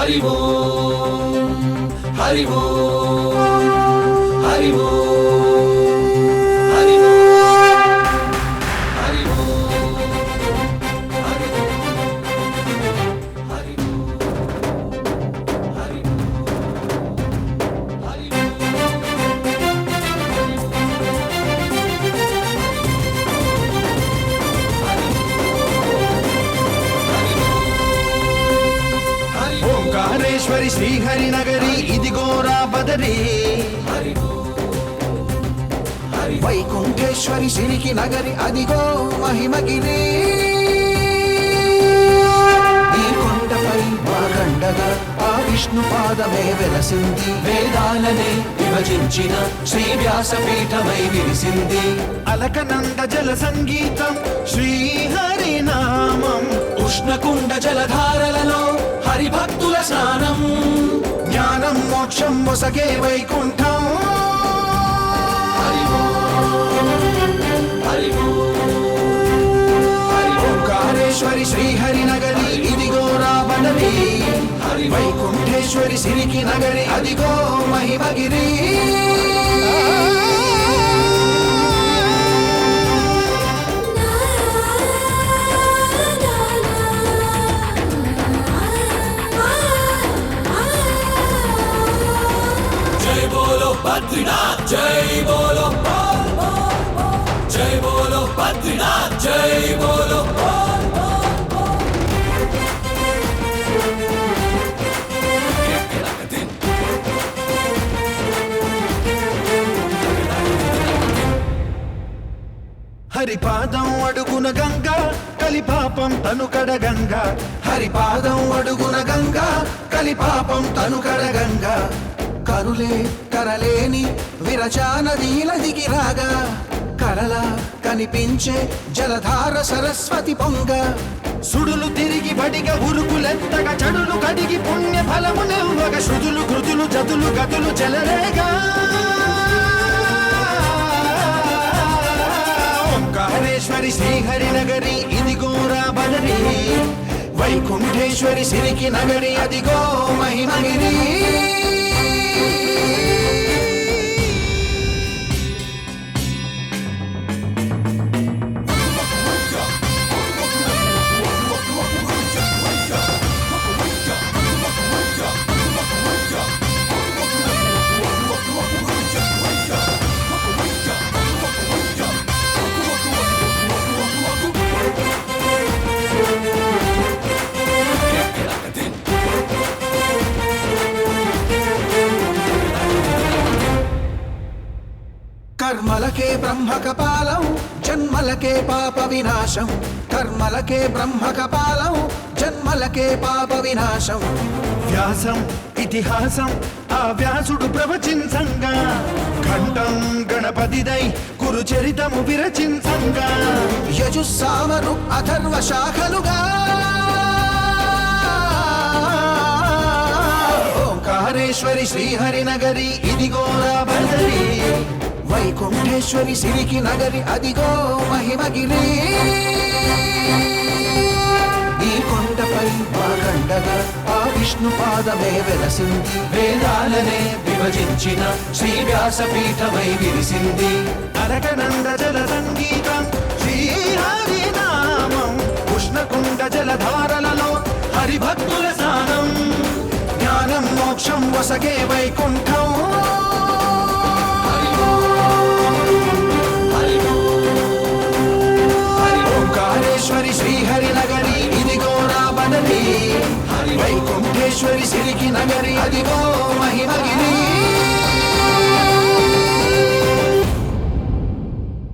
హరి ఓం హరి ఓం హరి ఓం హరి ఓం హరి ఓం హరి ఓం హరి ఓం హరి ఓంకారేశ్వరి శ్రీహరి నగరి ఇదిగోరా బదరి వైకుంఠేశ్వరి సిరికి నగరి అదిగో మహిమగిరి ఈ కొండపై వాగండగా ఆ విష్ణు పాదమే వెలసింది వేదాలనే విభజించిన శ్రీ వ్యాసపీఠమై విరిసింది అలకనంద జల సంగీతం శ్రీహరి నామం ఉష్ణకుండ జలధారలలో హరిభక్తుల స్నానం జ్ఞానం మోక్షం మొసగే వైకుంఠం హరి ఓం హరి ఓం హరి ఓం ఓంకారేశ్వరి శ్రీహరి నగరి ఇదిగోరా బదరి వైకుంఠేశ్వరి సిరికి నగరి అదిగో మహిమగిరి జై బోలో బద్రీనాథ్ జై బోలో జై బోలో బద్రీనాథ్ జై బోలో హరిపాదం అడుగున గంగా కలిపాపం తనుకడ గంగా హరిపాదం అడుగున గంగా కలిపాపం తనుకడ గంగా కరులే కరలేని విరచాన నీలదిగి రాగా కరలా కనిపించే జలధార సరస్వతి పొంగ సుడులు తిరిగి బడిగ ఉరుకులెత్తగా చెడులు కడిగి పుణ్య ఫలము నెవ్వగ శృతులు కృతులు జతులు గతులు చెలరేగా ఓంకారేశ్వరి శ్రీహరి నగరి ఇదిగోరా బదరి వైకుంఠేశ్వరి సిరికి నగరి అదిగో మహిమగిరి కర్మలకే బ్రహ్మ కపాలం జన్మలకే పాప వినాశం కర్మలకే బ్రహ్మ కపాలం జన్మలకే పాప వినాశం వ్యాసం ఇతిహాసం ఆ వ్యాసుడు ప్రవచించంగా ఘంటం గణపతిదై కురు చరితము విరచించంగా యజుస్సామరు అథర్వ శాఖలుగా ఓంకారేశ్వరి శ్రీహరి నగరి ఇదిగోరా బదరి వైకుంఠేశ్వరి సిరికి నగరి అదిగో మహిమగిరి ఈ కొండపై వాగండగా ఆ విష్ణు పాదమే వెలసింది వేదాలనే విభజించిన శ్రీ వ్యాసపీఠమై విరిసింది అలకనంద జల సంగీతం శ్రీహరి నామం ఉష్ణకుండ జలధారలలో హరిభక్తుల స్నానం జ్ఞానం మోక్షం వసగే వైకుంఠం హరి ఓం హరి ఓం హరి ఓం ఓంకారేశ్వరి శ్రీహరి నగరి ఇదిగోరా బదరి వైకుంఠేశ్వరి సిరికి నగరి అదిగో మహిమగిరి